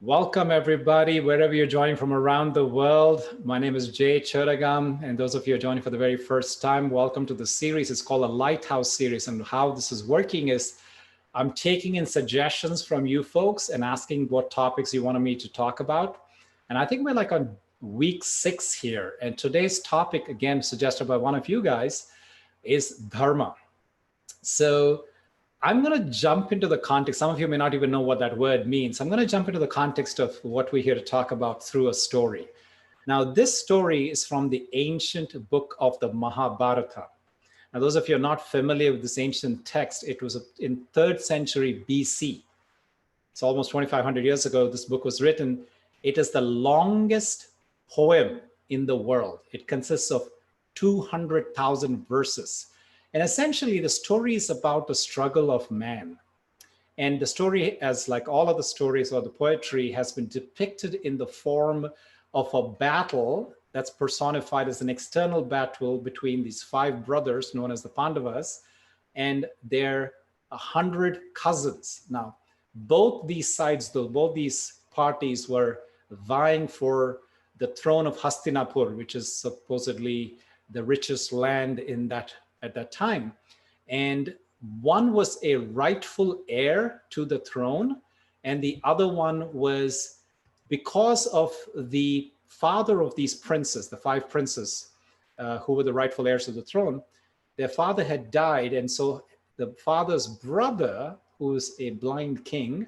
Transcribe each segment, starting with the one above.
Welcome, everybody, wherever you're joining from around the world. My name is Jay Chodagam, and those of you who are joining for the very first time, welcome to the series. It's called a Lighthouse series, and how this is working is I'm taking in suggestions from you folks and asking what topics you wanted me to talk about. And I think we're like on week 6 here, and today's topic, again, suggested by one of you guys, is Dharma. So I'm going to jump into the context. Some of you may not even know what that word means. I'm going to jump into the context of what we're here to talk about through a story. Now, this story is from the ancient book of the Mahabharata. Now, those of you who are not familiar with this ancient text, it was in 3rd century BC. It's almost 2,500 years ago this book was written. It is the longest poem in the world. It consists of 200,000 verses. And essentially, the story is about the struggle of man. And the story, as like all of the stories or the poetry, has been depicted in the form of a battle that's personified as an external battle between these 5 brothers known as the Pandavas and their 100 cousins. Now, both these sides, though, both these parties were vying for the throne of Hastinapur, which is supposedly the richest land in that at that time. And one was a rightful heir to the throne, and the other one was, because of the father of these princes, the 5 princes who were the rightful heirs to the throne, their father had died, and so the father's brother, who was a blind king,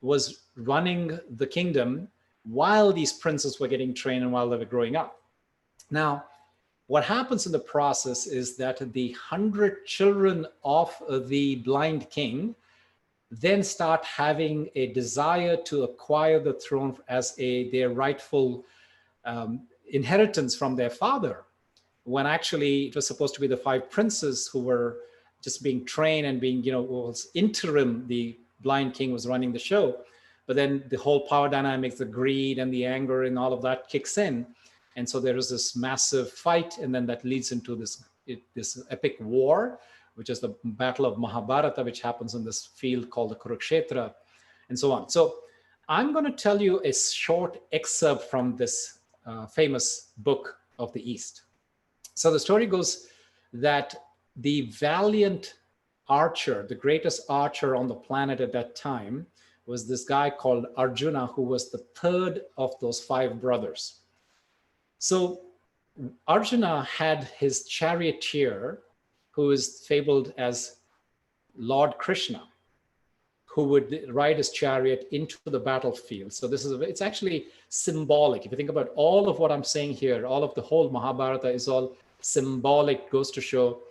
was running the kingdom while these princes were getting trained and while they were growing up. Now, what happens in the process is that the 100 children of the blind king then start having a desire to acquire the throne as their rightful inheritance from their father, when actually it was supposed to be the 5 princes who were just being trained and being, was interim. The blind king was running the show, but then the whole power dynamics, the greed and the anger and all of that kicks in. And so there is this massive fight, and then that leads into this epic war, which is the Battle of Mahabharata, which happens in this field called the Kurukshetra, and so on. So I'm going to tell you a short excerpt from this famous book of the East. So the story goes that the valiant archer, the greatest archer on the planet at that time, was this guy called Arjuna, who was the 3rd of those 5 brothers. So Arjuna had his charioteer, who is fabled as Lord Krishna, who would ride his chariot into the battlefield. So it's actually symbolic. If you think about all of what I'm saying here, all of the whole Mahabharata is all symbolic, goes to show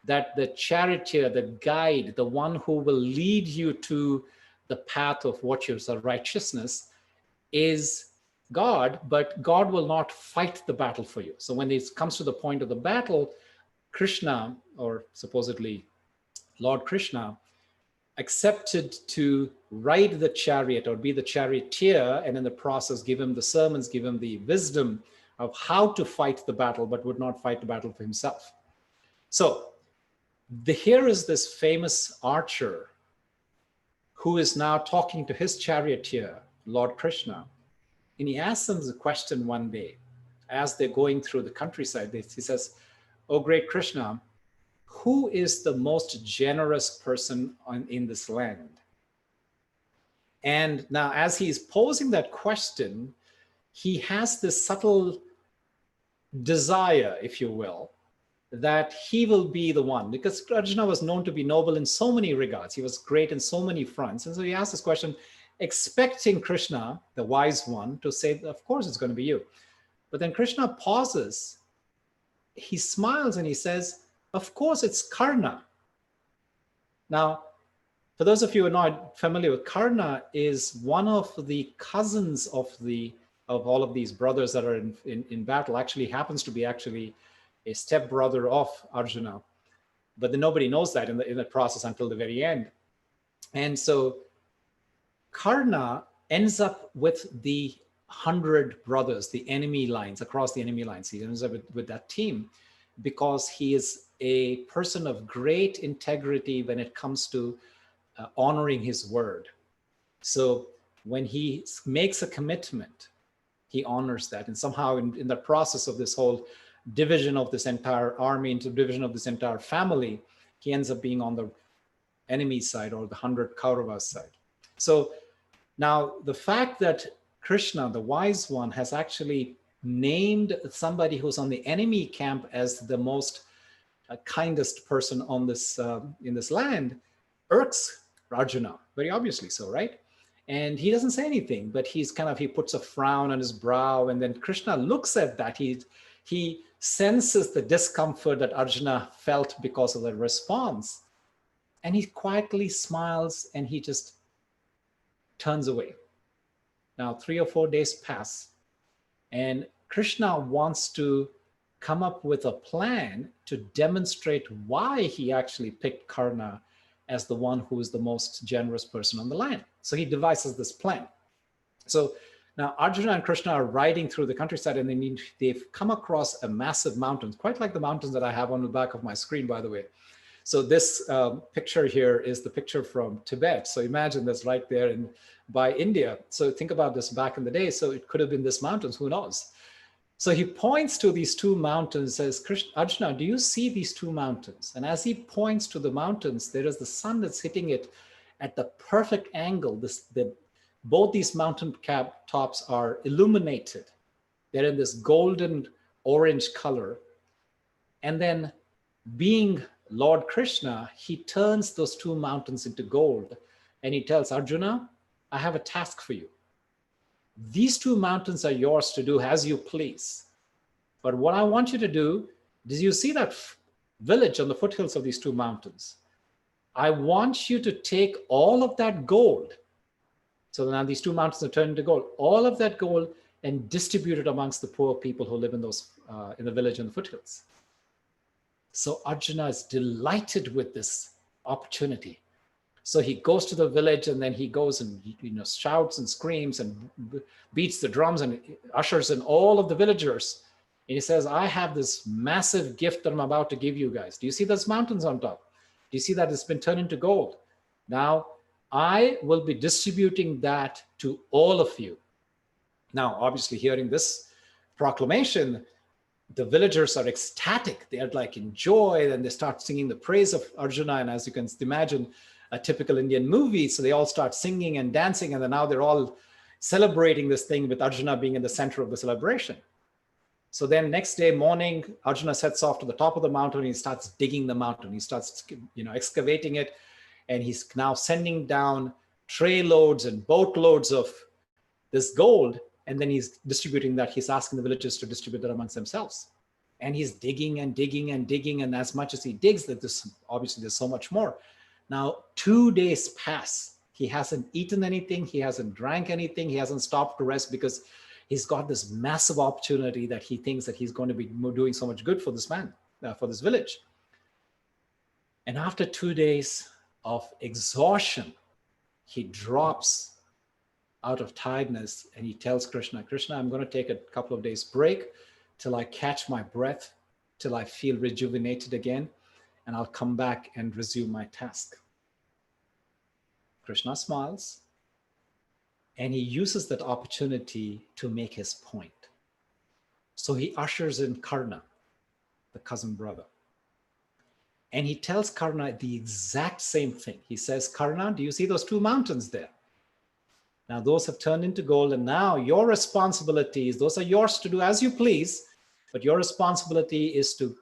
that the charioteer, the guide, the one who will lead you to the path of virtues or righteousness is God, but God will not fight the battle for you. So when it comes to the point of the battle, Krishna, or supposedly Lord Krishna, accepted to ride the chariot or be the charioteer, and in the process give him the sermons, give him the wisdom of how to fight the battle, but would not fight the battle for himself. So here is this famous archer who is now talking to his charioteer, Lord Krishna. And he asks them the question one day, as they're going through the countryside. He says, "Oh, great Krishna, who is the most generous person in this land?" And now, as he's posing that question, he has this subtle desire, if you will, that he will be the one, because Arjuna was known to be noble in so many regards. He was great in so many fronts. And so he asked this question, expecting Krishna, the wise one, to say, of course it's going to be you. But then Krishna pauses, he smiles, and he says, of course it's Karna. Now, for those of you who are not familiar with, Karna is one of the cousins of all of these brothers that are in battle. Actually happens to be a stepbrother of Arjuna. But then nobody knows that in the process until the very end. And so Karna ends up with the 100 brothers, the enemy lines, across the enemy lines. He ends up with that team because he is a person of great integrity when it comes to honoring his word. So when he makes a commitment, he honors that. And somehow in the process of this whole division of this entire army into division of this entire family, he ends up being on the enemy side, or the 100 Kauravas side. So now the fact that Krishna, the wise one, has actually named somebody who's on the enemy camp as the most kindest person on this in this land irks Arjuna, very obviously so, right? And he doesn't say anything, but he puts a frown on his brow, and then Krishna looks at that. He senses the discomfort that Arjuna felt because of the response, and he quietly smiles and he just turns away. Now 3 or 4 days pass, and Krishna wants to come up with a plan to demonstrate why he actually picked Karna as the one who is the most generous person on the land. So he devises this plan. So now Arjuna and Krishna are riding through the countryside, and they've come across a massive mountain, quite like the mountains that I have on the back of my screen, by the way. So this picture here is the picture from Tibet. So imagine that's right there by India. So think about this back in the day. So it could have been this mountains, who knows? So he points to these two mountains, says, Arjuna, do you see these two mountains? And as he points to the mountains, there is the sun that's hitting it at the perfect angle. Both these mountain tops are illuminated. They're in this golden orange color. And then being Lord Krishna, he turns those two mountains into gold. And he tells Arjuna, I have a task for you. These two mountains are yours to do as you please. But what I want you to do is, you see that village on the foothills of these two mountains? I want you to take all of that gold. So now these two mountains are turned into gold. All of that gold, and distribute it amongst the poor people who live in in the village on the foothills. So Arjuna is delighted with this opportunity. So he goes to the village, and then he goes and shouts and screams and beats the drums and ushers in all of the villagers. And he says, I have this massive gift that I'm about to give you guys. Do you see those mountains on top? Do you see that it's been turned into gold? Now, I will be distributing that to all of you. Now, obviously, hearing this proclamation, the villagers are ecstatic. They are like in joy, and they start singing the praise of Arjuna. And as you can imagine, a typical Indian movie. So they all start singing and dancing, and then now they're all celebrating this thing with Arjuna being in the center of the celebration. So then next day morning, Arjuna sets off to the top of the mountain, and he starts digging the mountain. He starts, excavating it, and he's now sending down tray loads and boat loads of this gold. And then he's distributing that. He's asking the villagers to distribute that amongst themselves. And he's digging and digging and digging. And as much as he digs, obviously there's so much more. Now, 2 days pass. He hasn't eaten anything. He hasn't drank anything. He hasn't stopped to rest, because he's got this massive opportunity that he thinks that he's going to be doing so much good for this man, for this village. And after 2 days of exhaustion, he drops out of tiredness, and he tells Krishna, I'm going to take a couple of days break till I catch my breath, till I feel rejuvenated again, and I'll come back and resume my task. Krishna smiles, and he uses that opportunity to make his point. So he ushers in Karna, the cousin brother. And he tells Karna the exact same thing. He says, Karna, do you see those two mountains there? Now those have turned into gold, and now your responsibilities, those are yours to do as you please, but your responsibility is to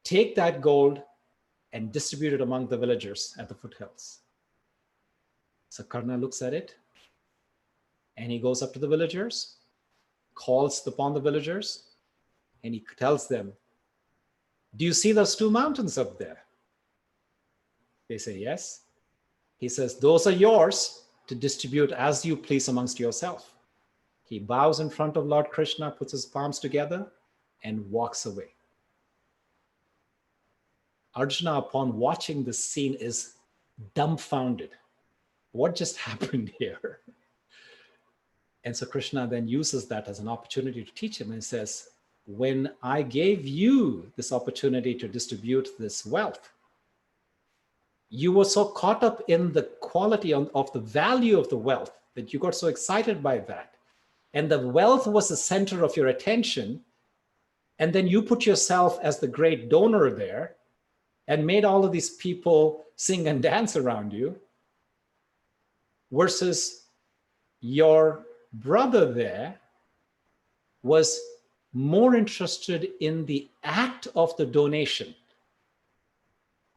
take that gold and distribute it among the villagers at the foothills. So Karna looks at it, and he goes up to the villagers, calls upon the villagers, and he tells them, do you see those two mountains up there? They say, yes. He says, those are yours to distribute as you please amongst yourself. He bows in front of Lord Krishna, puts his palms together, and walks away. Arjuna, upon watching this scene, is dumbfounded. What just happened here? And so Krishna then uses that as an opportunity to teach him, and says, when I gave you this opportunity to distribute this wealth, you were so caught up in the quality of the value of the wealth that you got so excited by that. And the wealth was the center of your attention. And then you put yourself as the great donor there and made all of these people sing and dance around you, versus your brother there was more interested in the act of the donation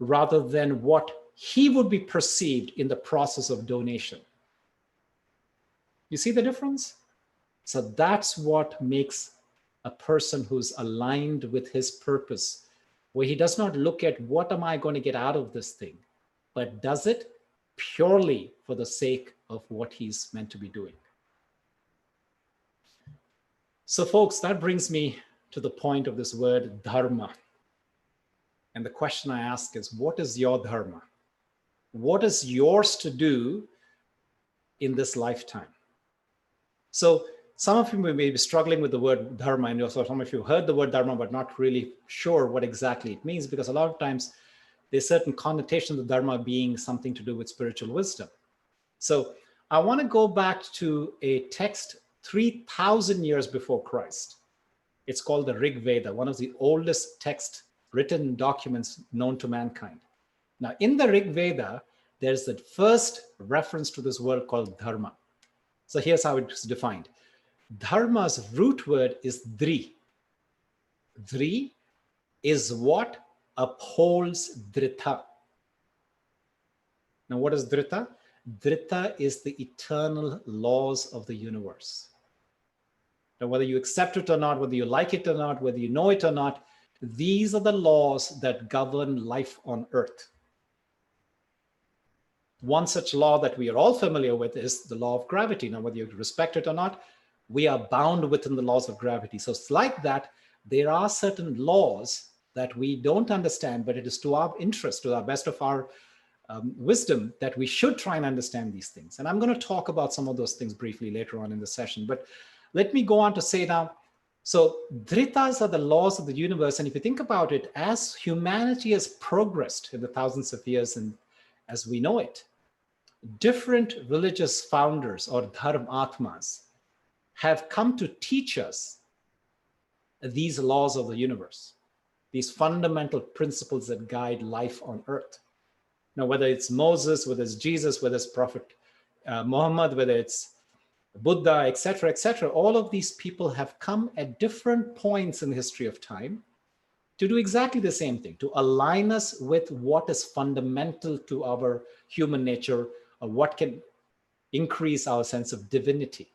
rather than what he would be perceived in the process of donation. You see the difference? So that's what makes a person who's aligned with his purpose, where he does not look at what am I going to get out of this thing, but does it purely for the sake of what he's meant to be doing. So folks, that brings me to the point of this word dharma. And the question I ask is, what is your dharma? What is yours to do in this lifetime? So some of you may be struggling with the word dharma, and also some of you heard the word dharma, but not really sure what exactly it means, because a lot of times there's certain connotations of dharma being something to do with spiritual wisdom. So I want to go back to a text 3,000 years before Christ. It's called the Rig Veda, one of the oldest text written documents known to mankind. Now, in the Rig Veda, there's the first reference to this word called dharma. So here's how it's defined. Dharma's root word is dri. Dri is what upholds dhrita. Now, what is dhrita? Dhrita is the eternal laws of the universe. Now, whether you accept it or not, whether you like it or not, whether you know it or not, these are the laws that govern life on earth. One such law that we are all familiar with is the law of gravity. Now, whether you respect it or not, we are bound within the laws of gravity. So it's like that. There are certain laws that we don't understand, but it is to our interest, to our best of our wisdom, that we should try and understand these things. And I'm going to talk about some of those things briefly later on in the session. But let me go on to say now, so dhritas are the laws of the universe. And if you think about it, as humanity has progressed in the thousands of years and as we know it, different religious founders or dharmatmas have come to teach us these laws of the universe, these fundamental principles that guide life on earth. Now, whether it's Moses, whether it's Jesus, whether it's Prophet Muhammad, whether it's Buddha, etc., all of these people have come at different points in the history of time to do exactly the same thing, to align us with what is fundamental to our human nature, or what can increase our sense of divinity.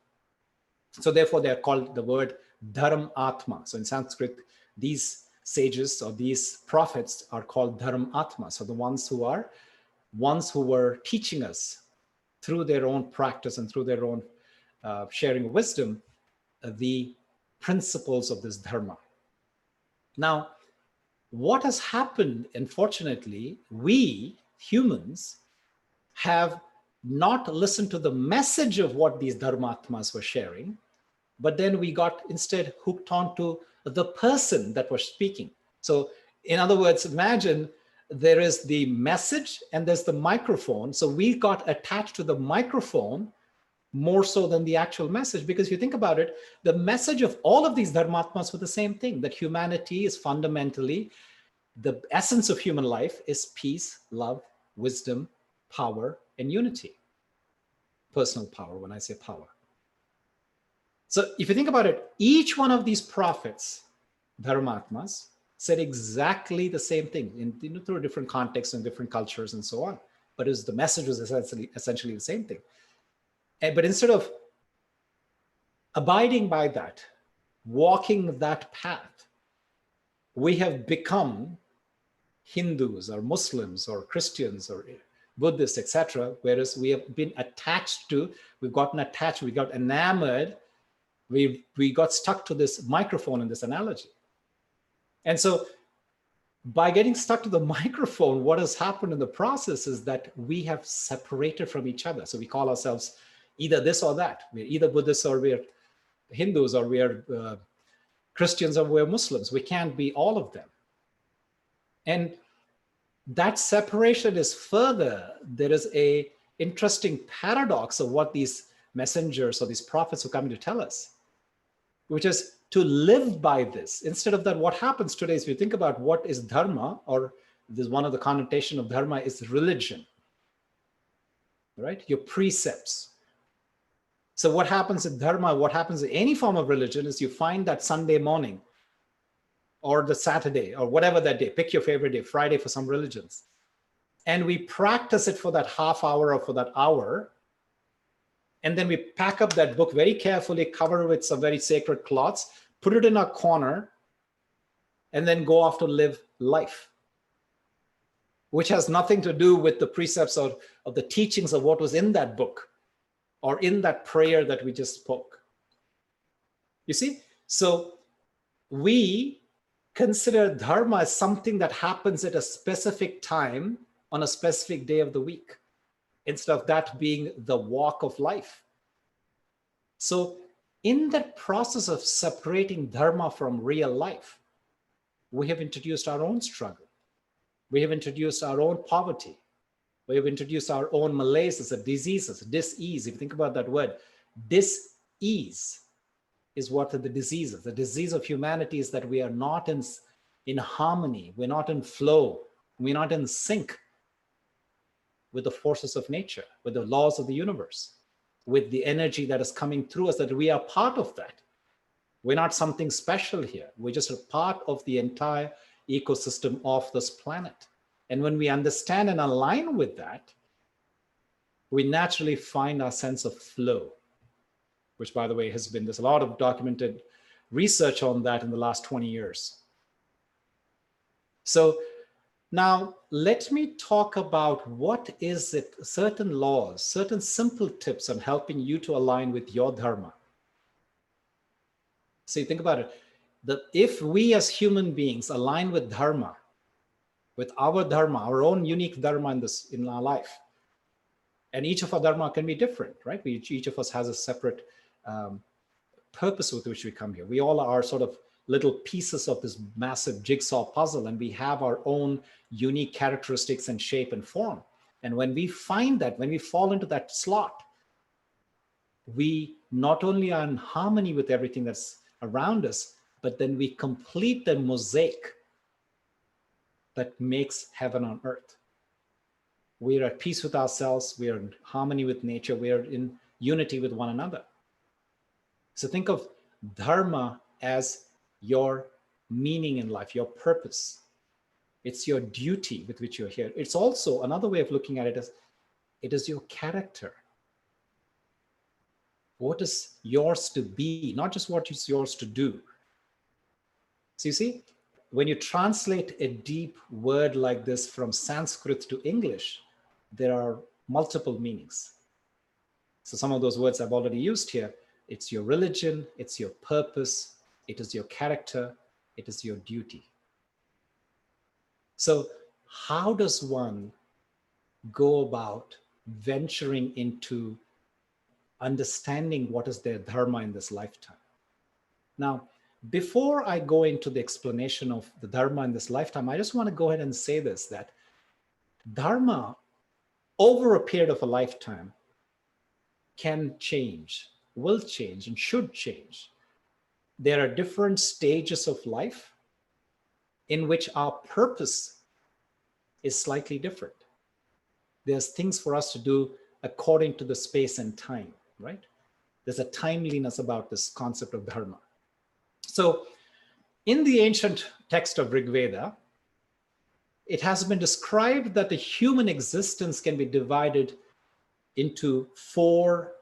So therefore, they are called the word dharmatma. So in Sanskrit, these sages or these prophets are called dharmatma. So the ones who were teaching us through their own practice and through their own sharing of wisdom, the principles of this dharma. Now, what has happened, unfortunately, we humans have not listened to the message of what these dharmatmas were sharing, but then we got instead hooked onto the person that was speaking. So in other words, imagine there is the message and there's the microphone. So we got attached to the microphone more so than the actual message, because if you think about it, the message of all of these dharmatmas were the same thing, that humanity is fundamentally, the essence of human life is peace, love, wisdom, power, and unity. Personal power, when I say power. So if you think about it, each one of these prophets, dharmatmas, said exactly the same thing in through different contexts and different cultures and so on. But the message was essentially the same thing. But instead of abiding by that, walking that path, we have become Hindus or Muslims or Christians or Buddhists, etc. Whereas we have been attached to, we've gotten attached, we got enamored, we got stuck to this microphone in this analogy. And so by getting stuck to the microphone, what has happened in the process is that we have separated from each other. So we call ourselves either this or that. We're either Buddhists or we're Hindus, or we're Christians, or we're Muslims. We can't be all of them. And that separation is further, there is a interesting paradox of what these messengers or these prophets who come to tell us, which is to live by this. Instead of that, what happens today is, if you think about what is dharma, or this one of the connotation of dharma is religion, right? Your precepts. So what happens in dharma, what happens in any form of religion, is you find that Sunday morning or the Saturday or whatever that day, pick your favorite day, Friday for some religions, and we practice it for that half hour or for that hour. And then we pack up that book very carefully, cover it with some very sacred cloths, put it in our corner, and then go off to live life, which has nothing to do with the precepts of the teachings of what was in that book or in that prayer that we just spoke. You see? So we consider dharma as something that happens at a specific time on a specific day of the week, instead of that being the walk of life. So in that process of separating dharma from real life, we have introduced our own struggle. We have introduced our own poverty. We have introduced our own malaises, diseases, dis-ease. If you think about that word, dis-ease is what are the diseases. The disease of humanity is that we are not in harmony. We're not in flow. We're not in sync with the forces of nature, with the laws of the universe, with the energy that is coming through us, that we are part of that. We're not something special here. We're just a part of the entire ecosystem of this planet. And when we understand and align with that, we naturally find our sense of flow, which, by the way, there's a lot of documented research on that in the last 20 years. So now let me talk about what is it, certain laws, certain simple tips on helping you to align with your dharma. So you think about it, if we as human beings align with dharma, with our dharma, our own unique dharma in our life, and each of our dharma can be different, right? Each of us has a separate purpose with which we come here. We all are sort of little pieces of this massive jigsaw puzzle, and we have our own unique characteristics and shape and form. And when we find that, when we fall into that slot, we not only are in harmony with everything that's around us, but then we complete the mosaic that makes heaven on earth. We are at peace with ourselves. We are in harmony with nature. We are in unity with one another. So think of dharma as your meaning in life, your purpose. It's your duty with which you're here. It's also another way of looking at it as it is your character. What is yours to be, not just what is yours to do. So you see, when you translate a deep word like this from Sanskrit to English, there are multiple meanings. So some of those words I've already used here. It's your religion, it's your purpose, it is your character, it is your duty. So how does one go about venturing into understanding what is their dharma in this lifetime? Now, before I go into the explanation of the dharma in this lifetime, I just want to go ahead and say this, that dharma over a period of a lifetime can change, will change, and should change. There are different stages of life in which our purpose is slightly different. There's things for us to do according to the space and time, right? There's a timeliness about this concept of dharma. So in the ancient text of Rig Veda, it has been described that the human existence can be divided into 4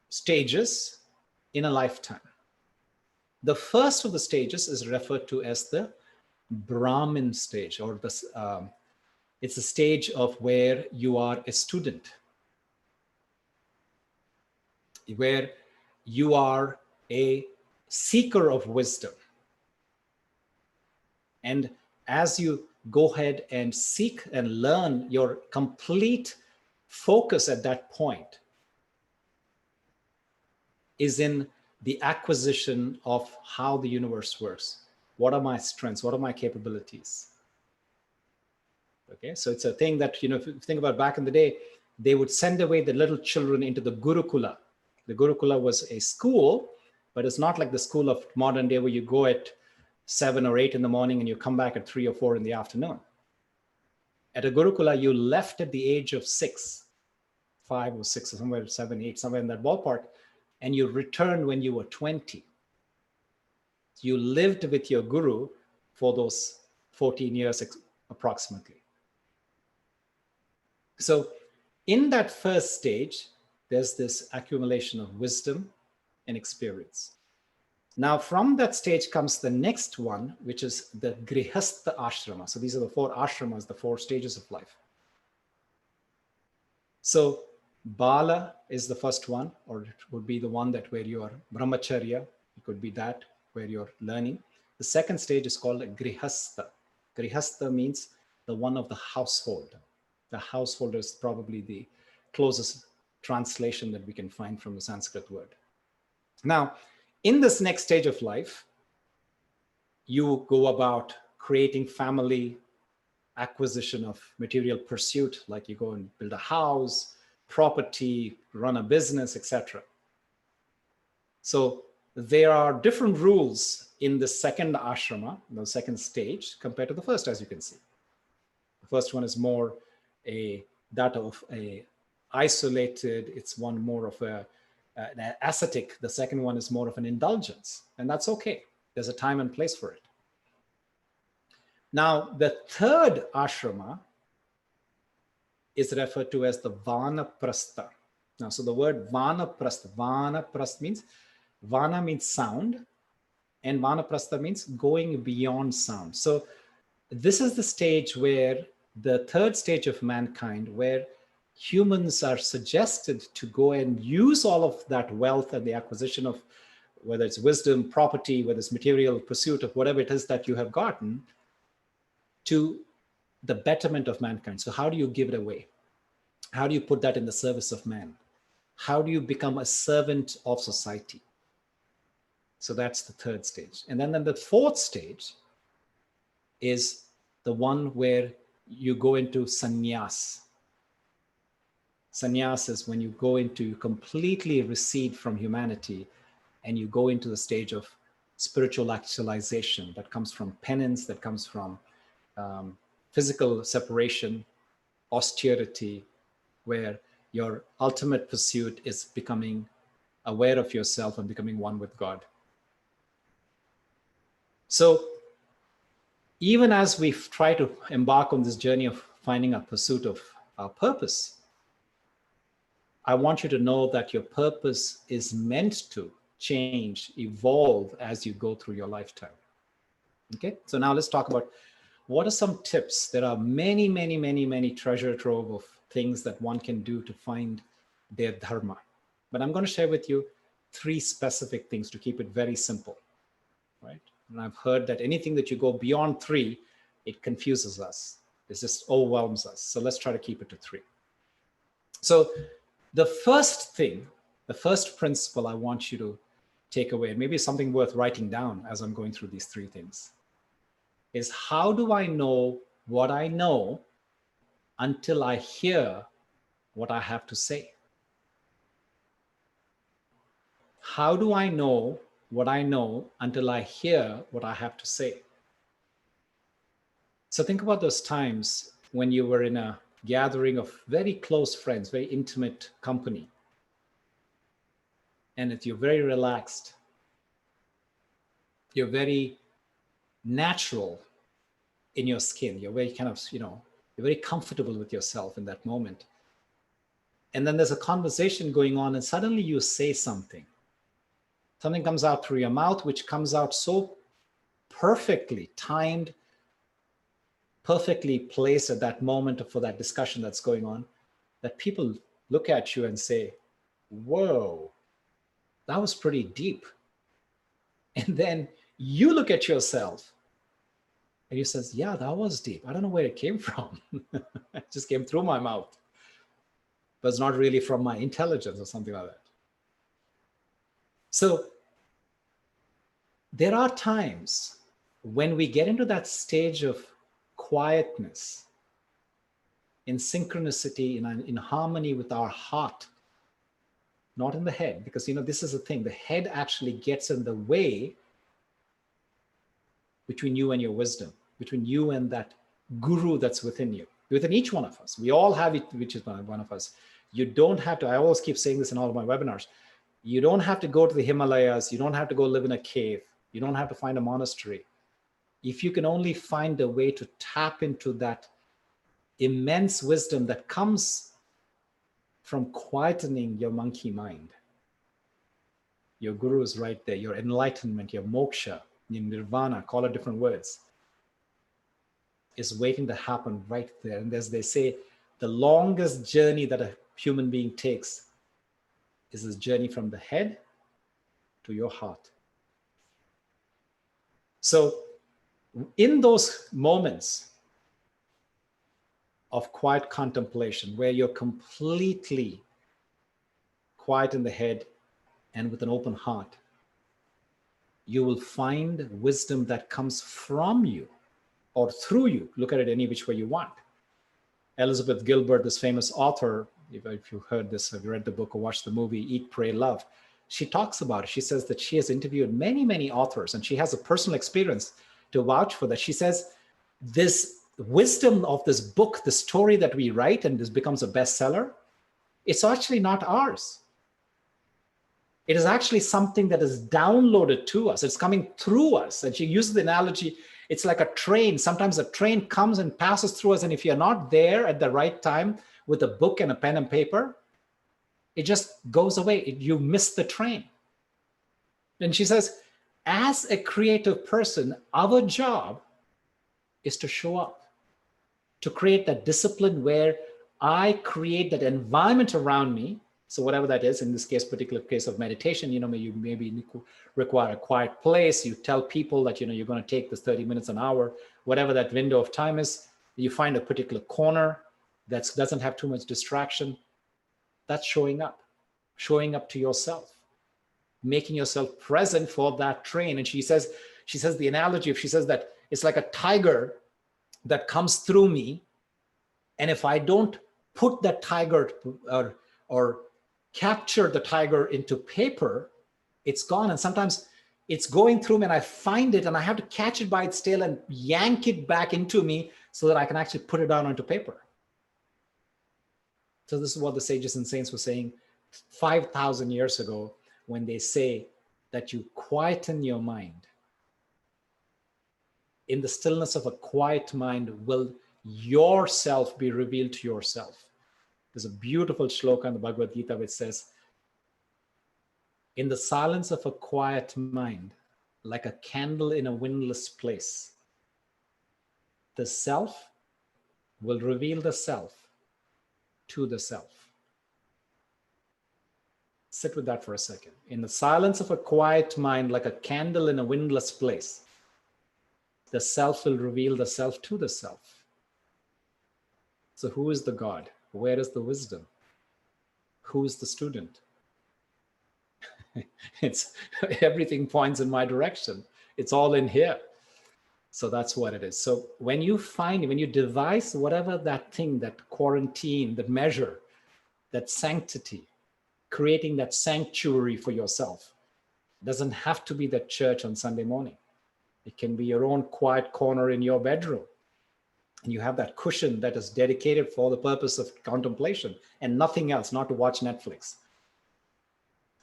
stages in a lifetime. The first of the stages is referred to as the Brahmin stage, or it's a stage of where you are a student, where you are a seeker of wisdom. And as you go ahead and seek and learn, your complete focus at that point is in the acquisition of how the universe works. What are my strengths? What are my capabilities? Okay, so it's a thing that, if you think about back in the day, they would send away the little children into the Gurukula. The Gurukula was a school, but it's not like the school of modern day where you go at 7 or 8 in the morning and you come back at 3 or 4 in the afternoon. At a Gurukula, you left at the age of 6, 5 or 6, or somewhere 7, 8, somewhere in that ballpark, and you returned when you were 20. You lived with your guru for those 14 years approximately. So in that first stage, there's this accumulation of wisdom and experience. Now, from that stage comes the next one, which is the Grihastha Ashrama. So these are the 4 ashramas, the 4 stages of life. So Bala is the first one, or it would be the one that where you are brahmacharya. It could be that where you're learning. The second stage is called Grihastha. Grihastha means the one of the household. The householder is probably the closest translation that we can find from the Sanskrit word. Now, in this next stage of life, you go about creating family, acquisition of material pursuit, like you go and build a house, property, run a business, etc. So there are different rules in the second ashrama, the second stage, compared to the first, as you can see. The first one is more that of a isolated, it's one more of an ascetic. The second one is more of an indulgence, and that's okay. There's a time and place for it. Now, the third ashrama is referred to as the Vanaprastha. Now, so the word Vanaprastha means, Vana means sound, and Vanaprastha means going beyond sound. So this is the stage where the third stage of mankind, where humans are suggested to go and use all of that wealth and the acquisition of, whether it's wisdom, property, whether it's material pursuit of whatever it is that you have gotten, to the betterment of mankind. So how do you give it away? How do you put that in the service of man? How do you become a servant of society? So that's the third stage. And then the fourth stage is the one where you go into sannyas. Sannyas is when you go into, you completely recede from humanity and you go into the stage of spiritual actualization that comes from penance, that comes from physical separation, austerity, where your ultimate pursuit is becoming aware of yourself and becoming one with God. So even as we try to embark on this journey of finding a pursuit of our purpose, I want you to know that your purpose is meant to change, evolve as you go through your lifetime. Okay, so now let's talk about what are some tips. There are many, many, many, many treasure trove of things that one can do to find their dharma. But I'm going to share with you 3 specific things to keep it very simple, right? And I've heard that anything that you go beyond 3, it confuses us. It just overwhelms us. So let's try to keep it to 3. So the first thing, the first principle I want you to take away, and maybe something worth writing down as I'm going through these 3 things, is how do I know what I know until I hear what I have to say? How do I know what I know until I hear what I have to say? So think about those times when you were in a gathering of very close friends, very intimate company, and you're very relaxed. You're very natural in your skin. You're very kind of, you're very comfortable with yourself in that moment. And then there's a conversation going on and suddenly you say something. Something comes out through your mouth, which comes out so perfectly timed, perfectly placed at that moment for that discussion that's going on, that people look at you and say, whoa, that was pretty deep. And then you look at yourself and you says, yeah, that was deep. I don't know where it came from. It just came through my mouth, but it's not really from my intelligence or something like that. So there are times when we get into that stage of quietness in synchronicity, in harmony with our heart, not in the head. Because, this is the thing, the head actually gets in the way between you and your wisdom, between you and that guru that's within you, within each one of us. We all have it, which is one of us. You don't have to, I always keep saying this in all of my webinars, you don't have to go to the Himalayas, you don't have to go live in a cave, you don't have to find a monastery. If you can only find a way to tap into that immense wisdom that comes from quietening your monkey mind, your guru is right there, your enlightenment, your moksha, your nirvana, call it different words, is waiting to happen right there. And as they say, the longest journey that a human being takes is this journey from the head to your heart. So in those moments of quiet contemplation, where you're completely quiet in the head and with an open heart, you will find wisdom that comes from you or through you. Look at it any which way you want. Elizabeth Gilbert, this famous author, if you've heard this, have you read the book or watched the movie, Eat, Pray, Love, she talks about it. She says that she has interviewed many, many authors, and she has a personal experience to vouch for that. She says this wisdom of this book, the story that we write and this becomes a bestseller, it's actually not ours. It is actually something that is downloaded to us. It's coming through us. And she uses the analogy, it's like a train. Sometimes a train comes and passes through us, and if you're not there at the right time with a book and a pen and paper, it just goes away. You miss the train. And she says, as a creative person, our job is to show up, to create that discipline where I create that environment around me. So whatever that is, in this case, particular case of meditation, you maybe require a quiet place. You tell people that, you're going to take this 30 minutes, an hour, whatever that window of time is. You find a particular corner that doesn't have too much distraction. That's showing up to yourself, making yourself present for that train. And she says the analogy, if she says that it's like a tiger that comes through me. And if I don't put that tiger or capture the tiger into paper, it's gone. And sometimes it's going through me and I find it and I have to catch it by its tail and yank it back into me so that I can actually put it down onto paper. So this is what the sages and saints were saying 5,000 years ago when they say that you quieten your mind. In the stillness of a quiet mind will yourself be revealed to yourself. There's a beautiful shloka in the Bhagavad Gita which says, in the silence of a quiet mind, like a candle in a windless place, the self will reveal the self to the self. Sit with that for a second. In the silence of a quiet mind, like a candle in a windless place, the self will reveal the self to the self. So who is the God? Where is the wisdom? Who is the student? It's everything points in my direction. It's all in here. So that's what it is. So when you devise whatever that thing, that quarantine, that measure, that sanctity, creating that sanctuary for yourself, it doesn't have to be the church on Sunday morning. It can be your own quiet corner in your bedroom. And you have that cushion that is dedicated for the purpose of contemplation and nothing else, not to watch Netflix.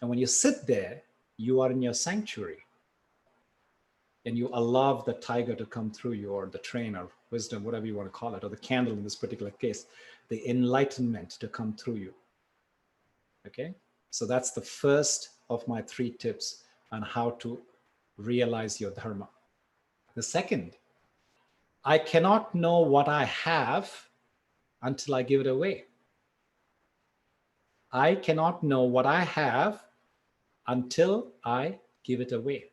And when you sit there, you are in your sanctuary. And you allow the tiger to come through you, or the train, or wisdom, whatever you want to call it, or the candle in this particular case, the enlightenment to come through you. Okay? So that's the first of my 3 tips on how to realize your dharma. The second, I cannot know what I have until I give it away. I cannot know what I have until I give it away.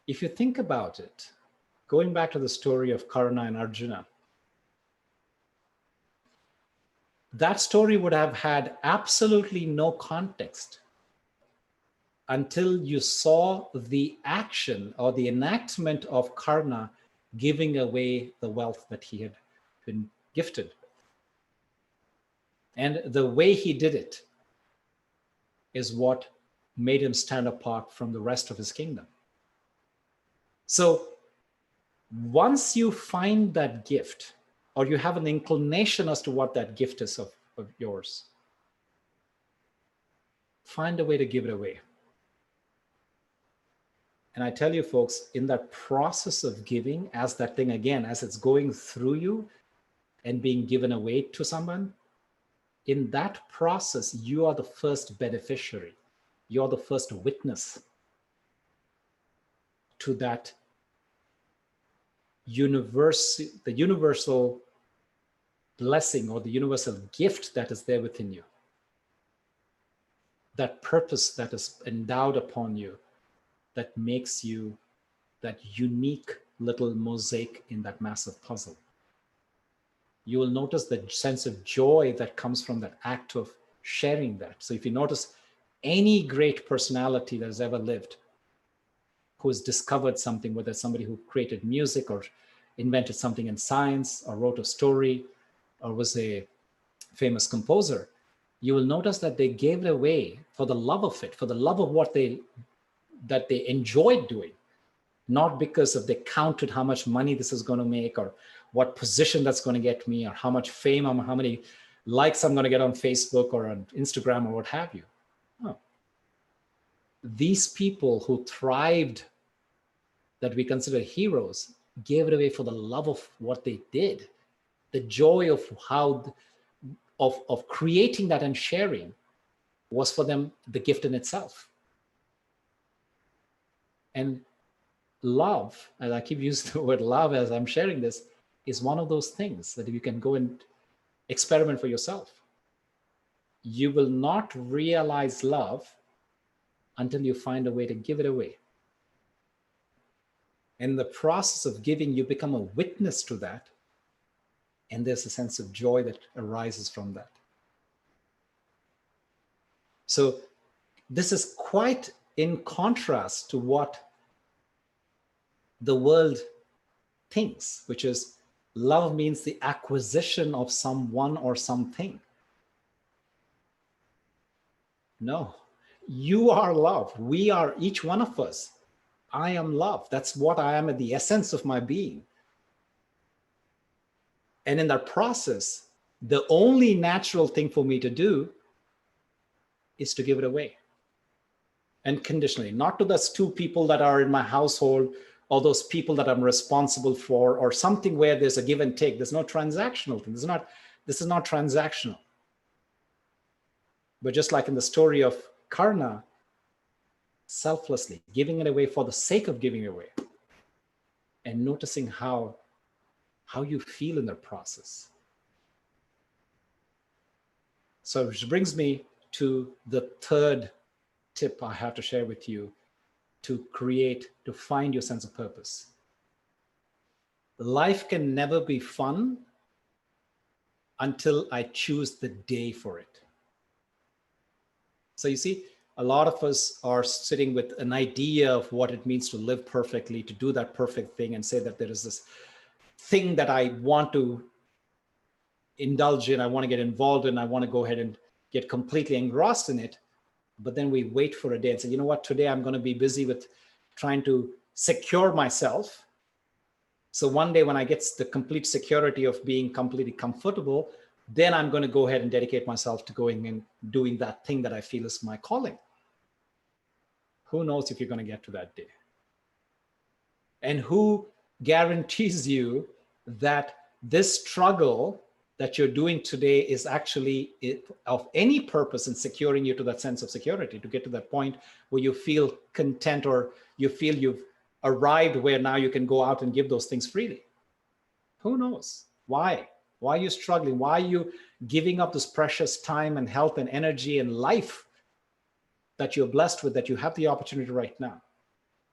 If you think about it, going back to the story of Karna and Arjuna, that story would have had absolutely no context until you saw the action or the enactment of Karna giving away the wealth that he had been gifted. And the way he did it is what made him stand apart from the rest of his kingdom. So once you find that gift, or you have an inclination as to what that gift is of yours, find a way to give it away. And I tell you folks, in that process of giving, as that thing again, as it's going through you and being given away to someone, in that process, you are the first beneficiary. You're the first witness to that the universal blessing or the universal gift that is there within you. That purpose that is endowed upon you, that makes you that unique little mosaic in that massive puzzle. You will notice the sense of joy that comes from that act of sharing that. So if you notice any great personality that has ever lived, who has discovered something, whether it's somebody who created music or invented something in science or wrote a story or was a famous composer, you will notice that they gave it away for the love of it, for the love of what they enjoyed doing, not because of they counted how much money this is going to make or what position that's going to get me or how much fame, how many likes I'm going to get on Facebook or on Instagram or what have you. No. These people who thrived, that we consider heroes, gave it away for the love of what they did, the joy of how of creating that and sharing was for them the gift in itself. And love, and I keep using the word love as I'm sharing this, is one of those things that you can go and experiment for yourself. You will not realize love until you find a way to give it away. In the process of giving, you become a witness to that. And there's a sense of joy that arises from that. So this is quite in contrast to what the world thinks, which is love means the acquisition of someone or something. No, you are love. We are, each one of us. I am love. That's what I am at the essence of my being. And in that process, the only natural thing for me to do is to give it away. And conditionally, not to those two people that are in my household or those people that I'm responsible for or something where there's a give and take. There's no transactional thing. This is not transactional. But just like in the story of Karna, selflessly giving it away for the sake of giving it away and noticing how you feel in the process. So which brings me to the third tip I have to share with you to find your sense of purpose. Life can never be fun until I choose the day for it. So you see, a lot of us are sitting with an idea of what it means to live perfectly, to do that perfect thing and say that there is this thing that I want to indulge in, I want to get involved in, I want to go ahead and get completely engrossed in it. But then we wait for a day and say, you know what, today I'm going to be busy with trying to secure myself. So one day when I get the complete security of being completely comfortable, then I'm going to go ahead and dedicate myself to going and doing that thing that I feel is my calling. Who knows if you're going to get to that day? And who guarantees you that this struggle that you're doing today is actually of any purpose in securing you to that sense of security, to get to that point where you feel content or you feel you've arrived where now you can go out and give those things freely? Who knows? Why? Why are you struggling? Why are you giving up this precious time and health and energy and life that you're blessed with, that you have the opportunity right now?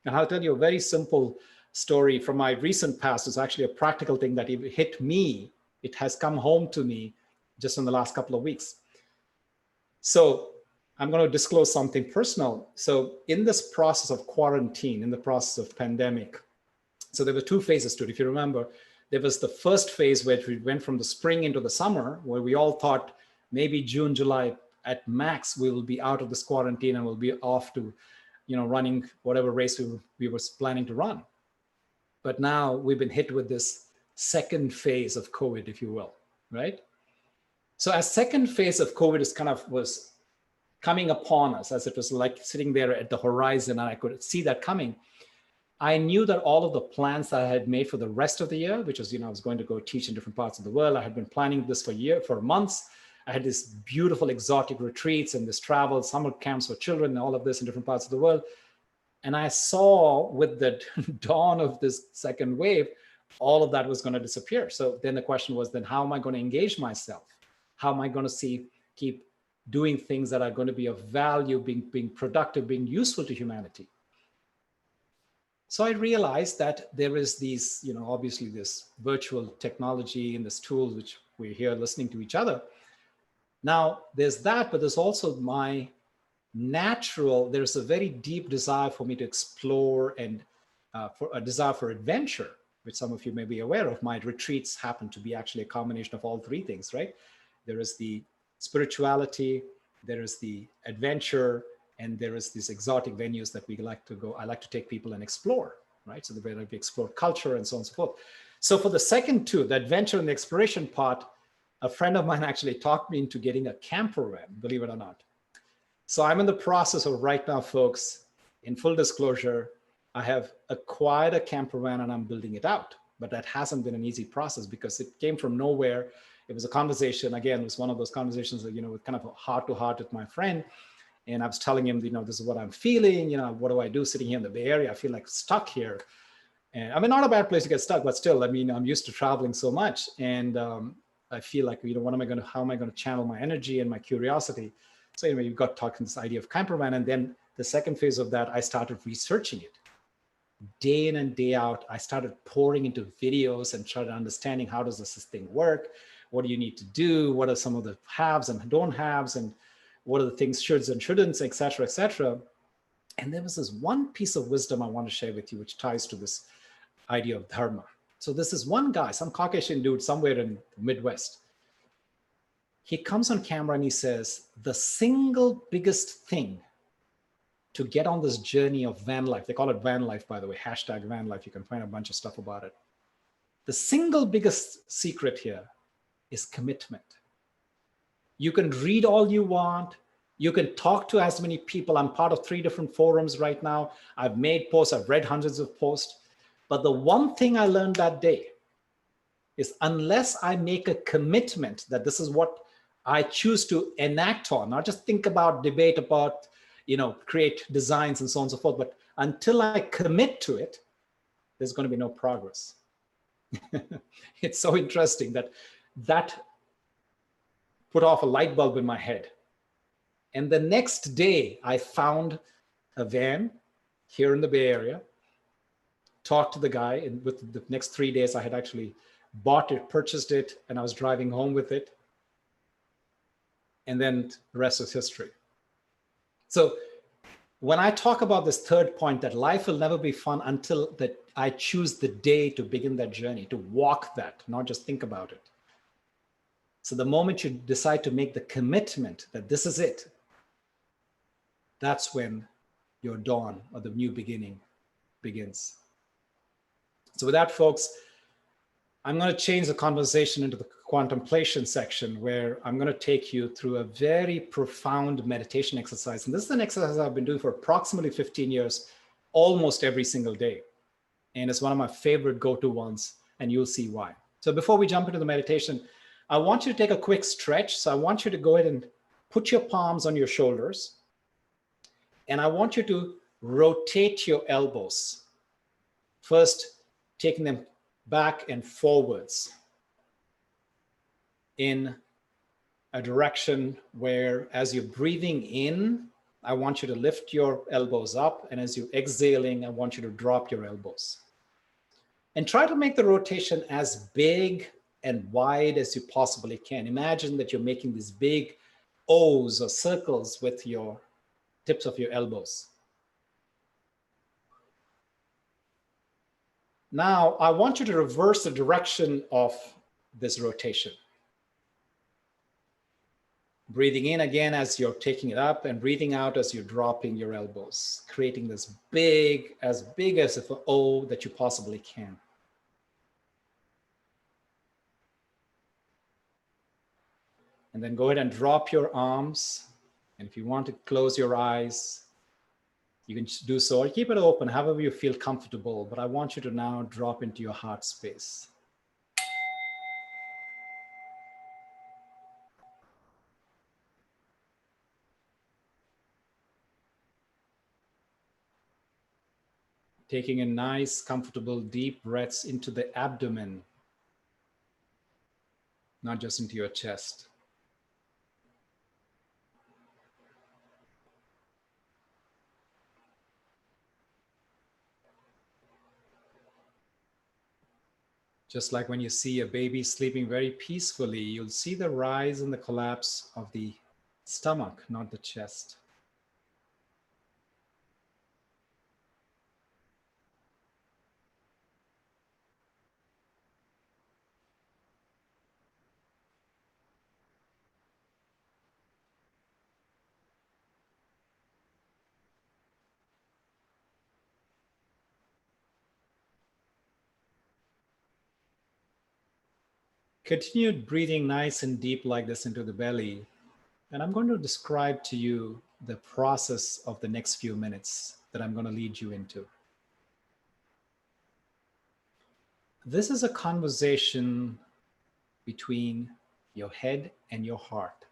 And I'll tell you a very simple story from my recent past. It's actually a practical thing that hit me. It has come home to me just in the last couple of weeks. So I'm going to disclose something personal. So in this process of quarantine, in the process of pandemic, so there were two phases to it. If you remember, There was the first phase where we went from the spring into the summer, where we all thought maybe June, July at max, we will be out of this quarantine and we'll be off to, running whatever race we were planning to run. But now we've been hit with this second phase of COVID, if you will, right? So as second phase of COVID was coming upon us, as it was like sitting there at the horizon and I could see that coming, I knew that all of the plans that I had made for the rest of the year, which was, I was going to go teach in different parts of the world. I had been planning this for months. I had these beautiful exotic retreats and this travel, summer camps for children and all of this in different parts of the world. And I saw with the dawn of this second wave, all of that was going to disappear. So then the question was, then how am I going to engage myself? How am I going to keep doing things that are going to be of value, being productive, being useful to humanity? So I realized that there is these, obviously this virtual technology and this tool, which we're here listening to each other. Now there's that, but there's also there's a very deep desire for me to explore and for a desire for adventure, which some of you may be aware of. My retreats happen to be actually a combination of all three things, right? There is the spirituality, there is the adventure, and there is these exotic venues that we like to go. I like to take people and explore, right? So the way that we explore culture and so on and so forth. So for the second two, the adventure and the exploration part, a friend of mine actually talked me into getting a camper van, believe it or not. So I'm in the process of right now, folks, in full disclosure, I have acquired a camper van and I'm building it out, but that hasn't been an easy process because it came from nowhere. It was a conversation, again, it was one of those conversations that, with kind of a heart to heart with my friend. And I was telling him, this is what I'm feeling, what do I do sitting here in the Bay Area? I feel like stuck here. And I mean, not a bad place to get stuck, but still, I'm used to traveling so much. And I feel like, how am I going to channel my energy and my curiosity? So anyway, you've got talking this idea of camper van. And then the second phase of that, I started researching it. Day in and day out, I started pouring into videos and started understanding how does this thing work? What do you need to do? What are some of the haves and don't haves? And what are the things shoulds and shouldn'ts, et cetera, et cetera. And there was this one piece of wisdom I want to share with you, which ties to this idea of dharma. So this is one guy, some Caucasian dude somewhere in the Midwest. He comes on camera and he says, the single biggest thing to get on this journey of van life, they call it van life, by the way, hashtag van life, you can find a bunch of stuff about it. The single biggest secret here is commitment. You can read all you want. You can talk to as many people. I'm part of 3 different forums right now. I've made posts, I've read hundreds of posts. But the one thing I learned that day is unless I make a commitment that this is what I choose to enact on, not just think about, debate about, create designs and so on and so forth, but until I commit to it, there's going to be no progress. It's so interesting that put off a light bulb in my head. And the next day, I found a van here in the Bay Area, talked to the guy, and with the next 3 days, I had actually bought it, purchased it, and I was driving home with it. And then the rest is history. So when I talk about this third point, that life will never be fun until that I choose the day to begin that journey, to walk that, not just think about it. So the moment you decide to make the commitment that this is it, that's when your dawn or the new beginning begins. So with that, folks, I'm going to change the conversation into the contemplation section, where I'm going to take you through a very profound meditation exercise. And this is an exercise I've been doing for approximately 15 years, almost every single day. And it's one of my favorite go-to ones, and you'll see why. So before we jump into the meditation, I want you to take a quick stretch. So I want you to go ahead and put your palms on your shoulders. And I want you to rotate your elbows. First, taking them back and forwards in a direction where, as you're breathing in, I want you to lift your elbows up. And as you're exhaling, I want you to drop your elbows. And try to make the rotation as big and wide as you possibly can. Imagine that you're making these big O's or circles with your tips of your elbows. Now, I want you to reverse the direction of this rotation. Breathing in again as you're taking it up and breathing out as you're dropping your elbows, creating this big as an O that you possibly can. And then go ahead and drop your arms. And if you want to close your eyes, you can do so or keep it open, however you feel comfortable. But I want you to now drop into your heart space. Taking a nice, comfortable, deep breaths into the abdomen, not just into your chest. Just like when you see a baby sleeping very peacefully, you'll see the rise and the collapse of the stomach, not the chest. Continue breathing nice and deep like this into the belly. And I'm going to describe to you the process of the next few minutes that I'm going to lead you into. This is a conversation between your head and your heart.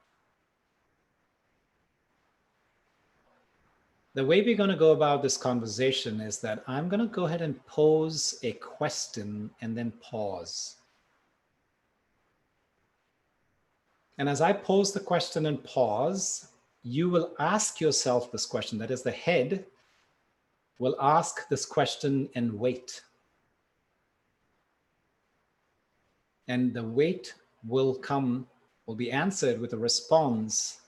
The way we're going to go about this conversation is that I'm going to go ahead and pose a question and then pause. And as I pose the question and pause, you will ask yourself this question. That is, the head will ask this question and wait. And the wait will be answered with a response.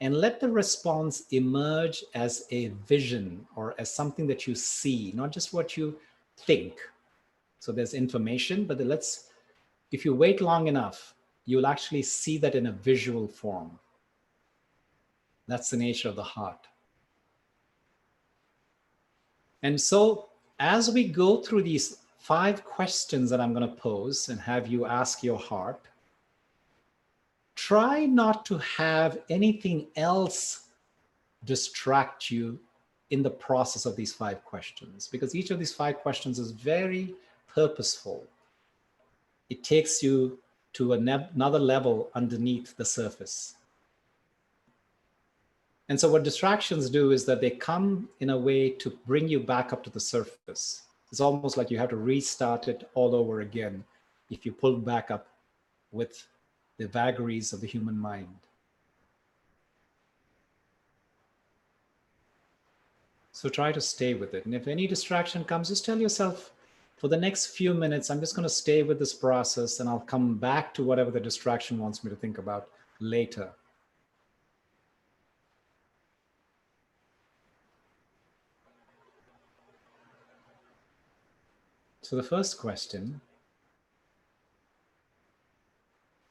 And let the response emerge as a vision or as something that you see, not just what you think. So there's information, but if you wait long enough, you'll actually see that in a visual form. That's the nature of the heart. And so as we go through these 5 questions that I'm going to pose and have you ask your heart, try not to have anything else distract you in the process of these 5 questions, because each of these 5 questions is very purposeful. It takes you to another level underneath the surface. And so what distractions do is that they come in a way to bring you back up to the surface. It's almost like you have to restart it all over again if you pull back up with the vagaries of the human mind. So try to stay with it. And if any distraction comes, just tell yourself, for the next few minutes, I'm just going to stay with this process and I'll come back to whatever the distraction wants me to think about later. So the first question,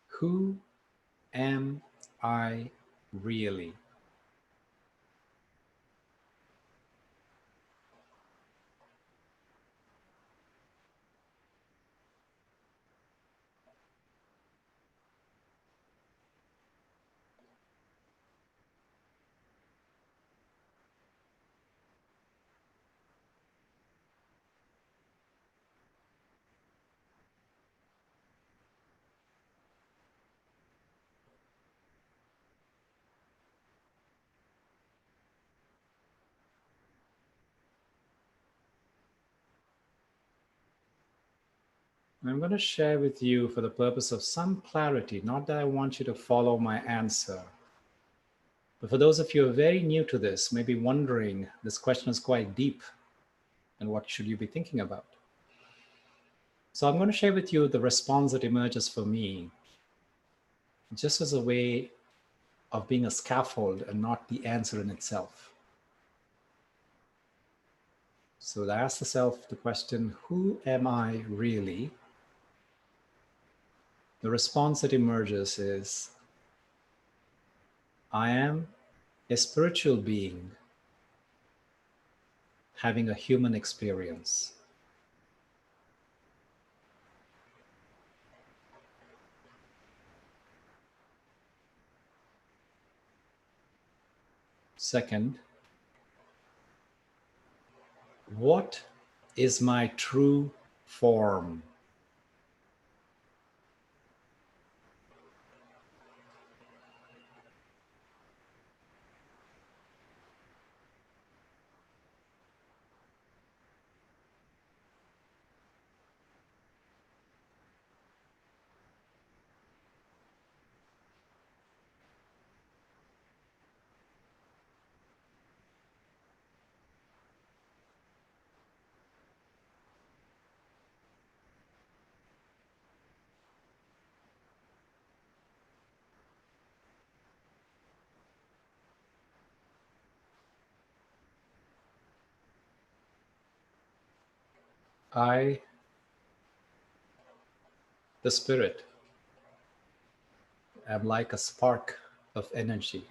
who am I really? I'm going to share with you for the purpose of some clarity, not that I want you to follow my answer. But for those of you who are very new to this, maybe wondering, this question is quite deep, and what should you be thinking about? So I'm going to share with you the response that emerges for me, just as a way of being a scaffold and not the answer in itself. So ask yourself the question, who am I really? The response that emerges is, I am a spiritual being having a human experience. Second, what is my true form? I, the spirit, am like a spark of energy.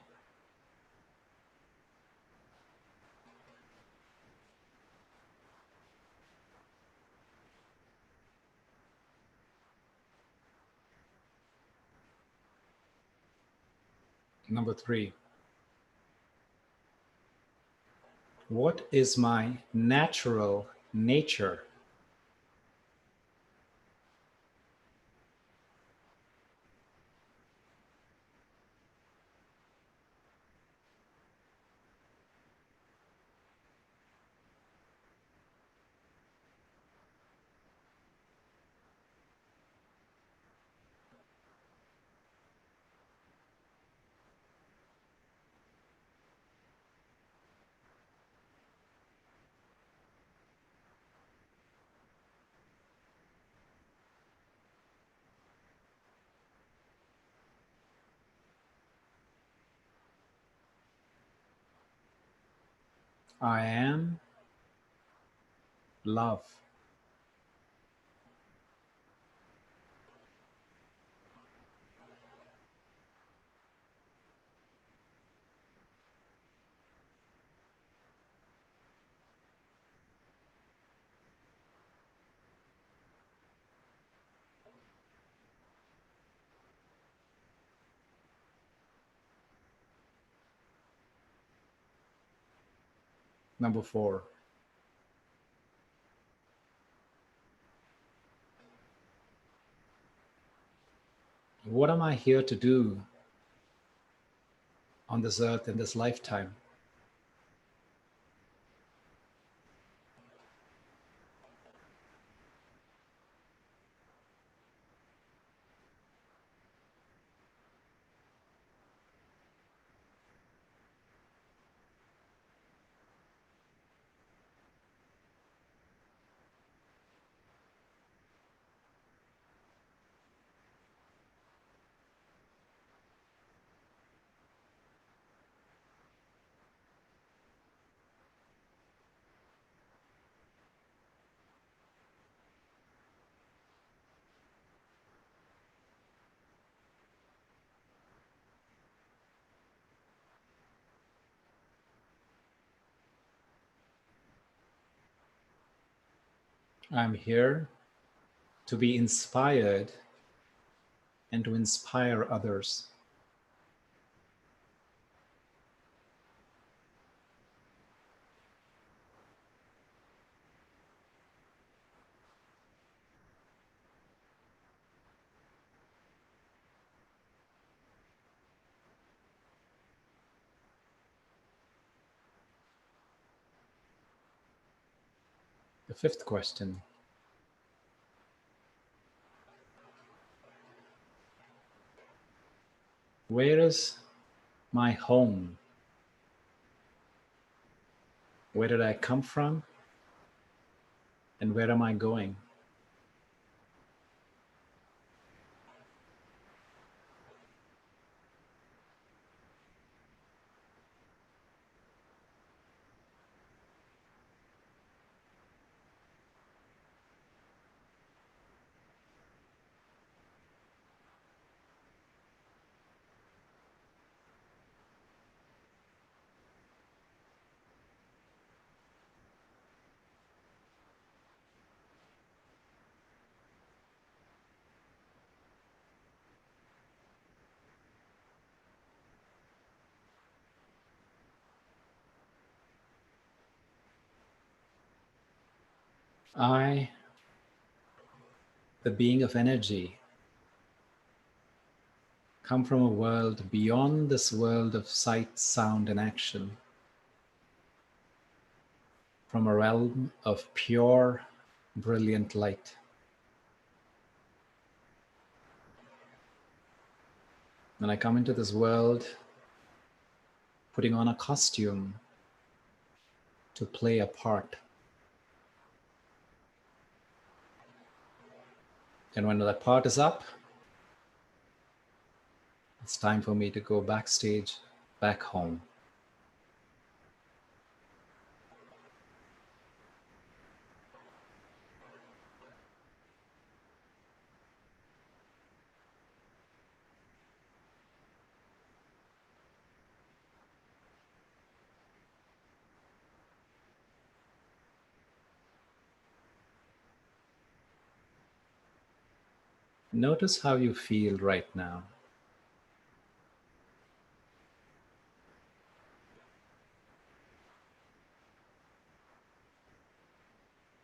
Number three, what is my natural nature? I am love. Number four, what am I here to do on this earth in this lifetime? I'm here to be inspired and to inspire others. The fifth question, where is my home? Where did I come from? And where am I going? I, the being of energy, come from a world beyond this world of sight, sound, and action, from a realm of pure, brilliant light. When I come into this world, putting on a costume to play a part. And when that part is up, it's time for me to go backstage, back home. Notice how you feel right now.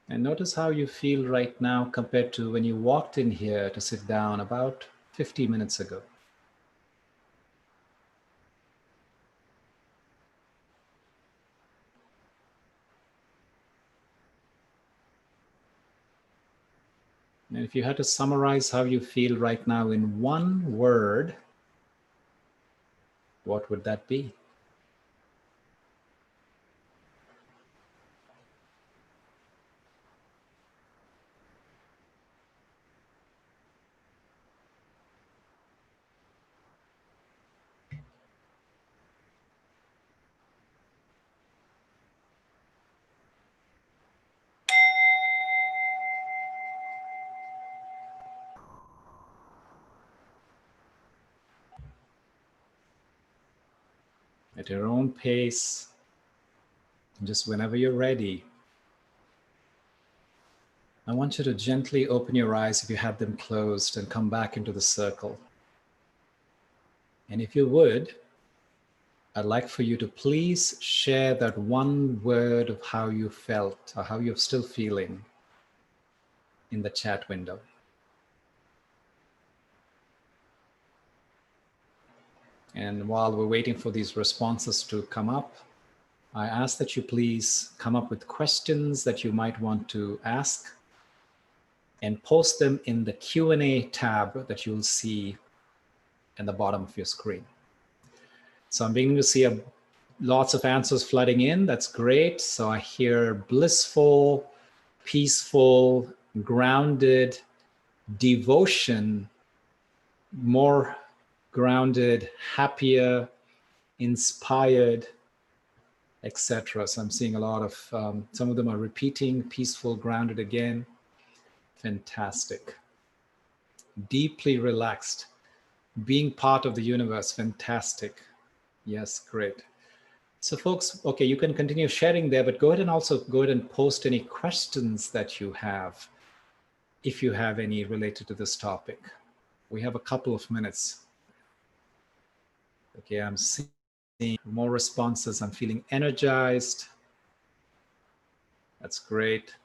And notice how you feel right now compared to when you walked in here to sit down about 50 minutes ago. And if you had to summarize how you feel right now in one word, what would that be? At your own pace, just whenever you're ready, I want you to gently open your eyes if you have them closed and come back into the circle. And if you would, I'd like for you to please share that one word of how you felt or how you're still feeling in the chat window. And while we're waiting for these responses to come up, I ask that you please come up with questions that you might want to ask and post them in the Q&A tab that you'll see at the bottom of your screen. So I'm beginning to see lots of answers flooding in. That's great. So I hear blissful, peaceful, grounded, devotion, more grounded, happier, inspired, etc. So I'm seeing a lot of, some of them are repeating, peaceful, grounded again. Fantastic. Deeply relaxed, being part of the universe. Fantastic. Yes, great. So folks, okay, you can continue sharing there, but go ahead and also go ahead and post any questions that you have, if you have any related to this topic. We have a couple of minutes. Okay, I'm seeing more responses. I'm feeling energized. That's great.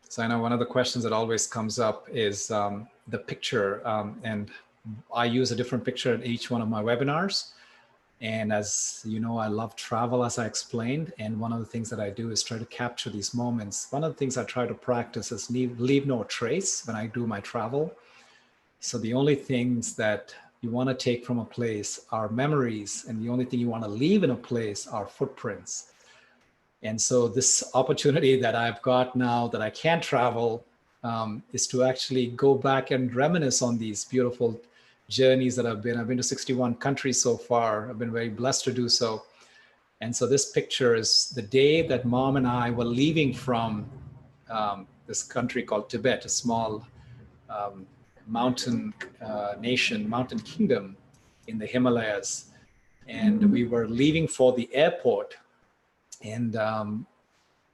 So I know one of the questions that always comes up is the picture. And I use a different picture in each one of my webinars. And as you know, I love travel, as I explained. And one of the things that I do is try to capture these moments. One of the things I try to practice is leave no trace when I do my travel. So the only things that you want to take from a place are memories. And the only thing you want to leave in a place are footprints. And so this opportunity that I've got now that I can't travel is to actually go back and reminisce on these beautiful journeys that I've been to 61 countries so far. I've been very blessed to do so. And so this picture is the day that Mom and I were leaving from this country called Tibet, a small mountain nation, mountain kingdom in the Himalayas. And we were leaving for the airport. And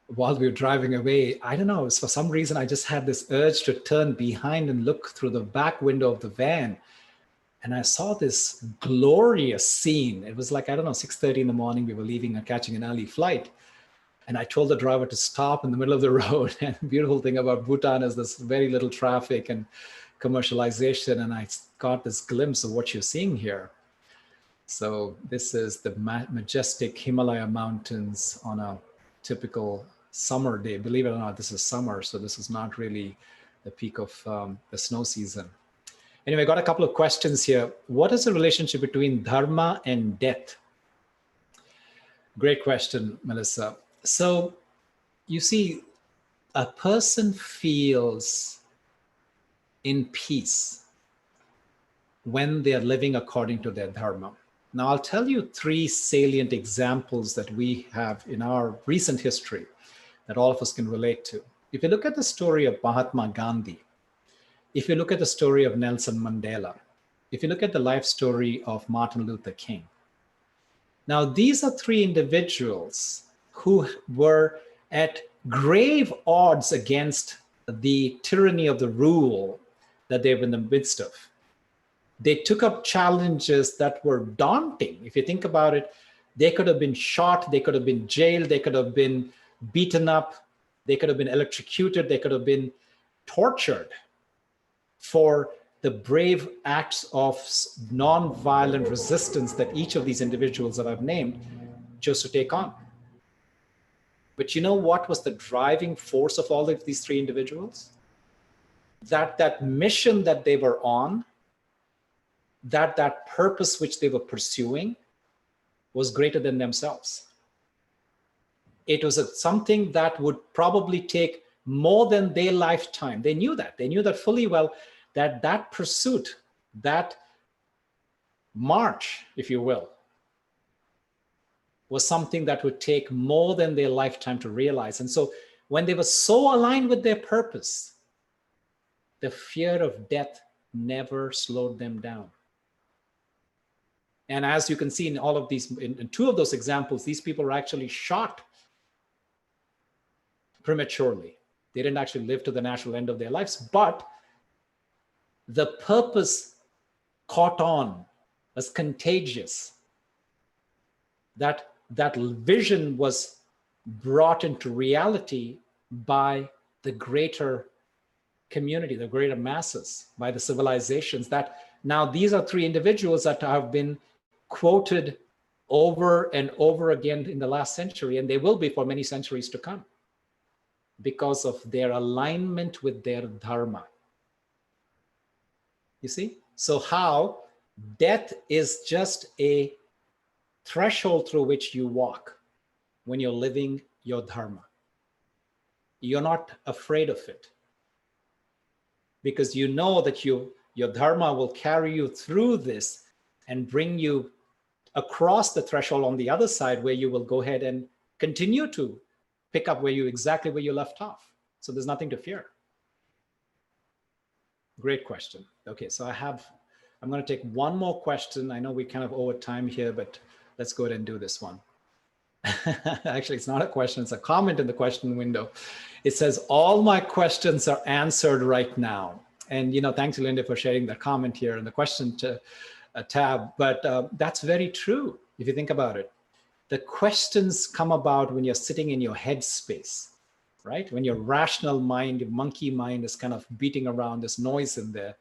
while we were driving away, I don't know, for some reason, I just had this urge to turn behind and look through the back window of the van. And I saw this glorious scene. It was like, I don't know, 6:30 in the morning. We were leaving and catching an early flight. And I told the driver to stop in the middle of the road. And the beautiful thing about Bhutan is there's very little traffic and commercialization. And I got this glimpse of what you're seeing here. So this is the majestic Himalaya mountains on a typical summer day. Believe it or not, this is summer. So this is not really the peak of the snow season. Anyway, I got a couple of questions here. What is the relationship between dharma and death? Great question, Melissa. So you see, a person feels in peace when they are living according to their dharma. Now, I'll tell you 3 salient examples that we have in our recent history that all of us can relate to. If you look at the story of Mahatma Gandhi, if you look at the story of Nelson Mandela, if you look at the life story of Martin Luther King, now these are 3 individuals who were at grave odds against the tyranny of the rule that they were in the midst of. They took up challenges that were daunting. If you think about it, they could have been shot, they could have been jailed, they could have been beaten up, they could have been electrocuted, they could have been tortured for the brave acts of non-violent resistance that each of these individuals that I've named chose to take on. But you know what was the driving force of all of these 3 individuals? That mission that they were on, that purpose which they were pursuing was greater than themselves. It was something that would probably take more than their lifetime. They knew that. They knew that fully well, that pursuit, that march, if you will, was something that would take more than their lifetime to realize. And so when they were so aligned with their purpose, the fear of death never slowed them down. And as you can see in all of these, in 2 of those examples, these people were actually shot prematurely. They didn't actually live to the natural end of their lives, but the purpose caught on, was contagious. That vision was brought into reality by the greater community, the greater masses, by the civilizations. That now these are 3 individuals that have been quoted over and over again in the last century, and they will be for many centuries to come because of their alignment with their dharma. You see? So how death is just a threshold through which you walk when you're living your dharma. You're not afraid of it because you know that your dharma will carry you through this and bring you across the threshold on the other side, where you will go ahead and continue to pick up exactly where you left off. So there's nothing to fear. Great question. Okay, so I'm going to take one more question. I know we kind of over time here, but let's go ahead and do this one. Actually, it's not a question, it's a comment in the question window. It says, all my questions are answered right now. And thanks, Linda, for sharing that comment here in the question tab. But that's very true if you think about it. The questions come about when you're sitting in your head space, right? When your rational mind, your monkey mind is kind of beating around, this noise in there.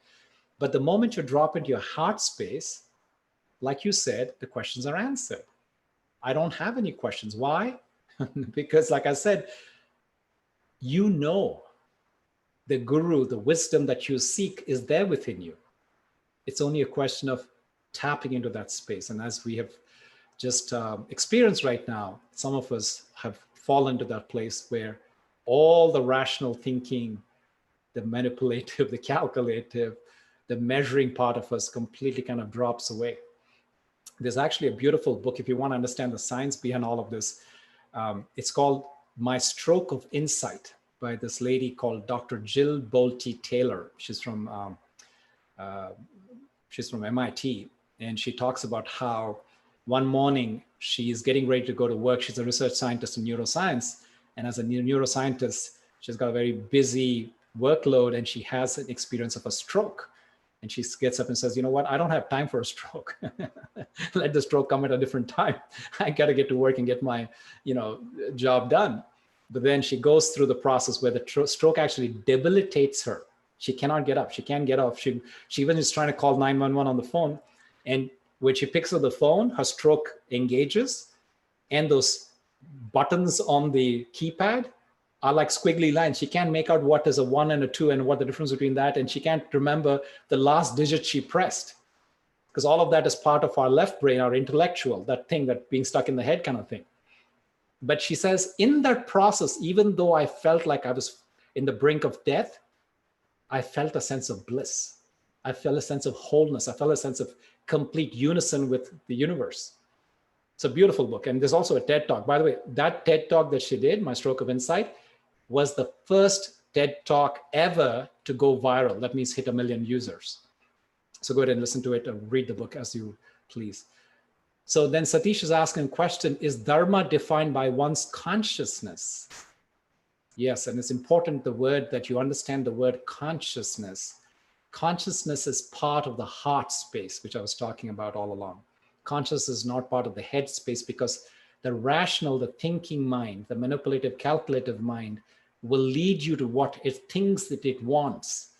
But the moment you drop into your heart space, like you said, the questions are answered. I don't have any questions. Why? Because like I said, the guru, the wisdom that you seek is there within you. It's only a question of tapping into that space. And as we have just experienced right now, some of us have fallen to that place where all the rational thinking, the manipulative, the calculative, the measuring part of us completely kind of drops away. There's actually a beautiful book, if you want to understand the science behind all of this. It's called My Stroke of Insight by this lady called Dr. Jill Bolte Taylor. She's from MIT. And she talks about how one morning she's getting ready to go to work. She's a research scientist in neuroscience. And as a neuroscientist, she's got a very busy workload and she has an experience of a stroke. And she gets up and says, you know what, I don't have time for a stroke. Let the stroke come at a different time. I got to get to work and get my, job done. But then she goes through the process where the stroke actually debilitates her. She cannot get up. She can't get off. She even is trying to call 911 on the phone. And when she picks up the phone, her stroke engages, and those buttons on the keypad are like squiggly lines. She can't make out what is a 1 and a 2 and what the difference between that. And she can't remember the last digit she pressed, because all of that is part of our left brain, our intellectual, that thing that being stuck in the head kind of thing. But she says, in that process, even though I felt like I was in the brink of death, I felt a sense of bliss. I felt a sense of wholeness. I felt a sense of complete unison with the universe. It's a beautiful book. And there's also a TED Talk. By the way, that TED Talk that she did, My Stroke of Insight, was the first TED Talk ever to go viral. That means hit 1 million users. So go ahead and listen to it and read the book as you please. So then Satish is asking a question, is Dharma defined by one's consciousness? Yes, and it's important the word that you understand the word consciousness. Consciousness is part of the heart space, which I was talking about all along. Consciousness is not part of the head space, because the rational, the thinking mind, the manipulative, calculative mind will lead you to what it thinks that it wants,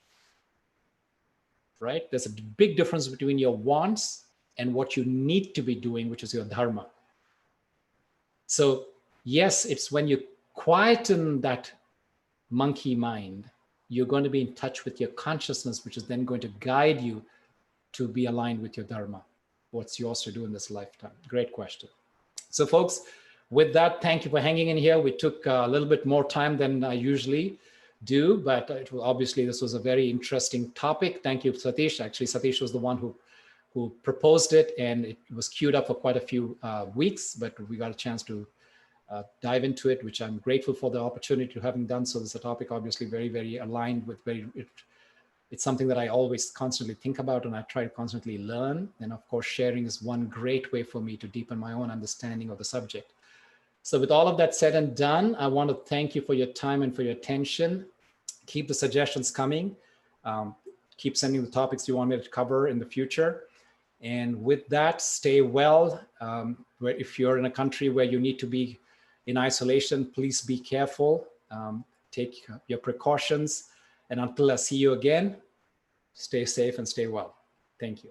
right? There's a big difference between your wants and what you need to be doing, which is your dharma. So yes, it's when you quieten that monkey mind, you're going to be in touch with your consciousness, which is then going to guide you to be aligned with your dharma. What's yours to do in this lifetime? Great question. So folks, with that, thank you for hanging in here. We took a little bit more time than I usually do, but obviously this was a very interesting topic. Thank you, Satish. Actually, Satish was the one who proposed it, and it was queued up for quite a few weeks, but we got a chance to dive into it, which I'm grateful for the opportunity to having done so. This is a topic obviously very, very aligned with it's something that I always constantly think about, and I try to constantly learn. And of course, sharing is one great way for me to deepen my own understanding of the subject. So with all of that said and done, I want to thank you for your time and for your attention. Keep the suggestions coming. Keep sending the topics you want me to cover in the future. And with that, stay well. If you're in a country where you need to be in isolation, please be careful. Take your precautions. And until I see you again, stay safe and stay well. Thank you.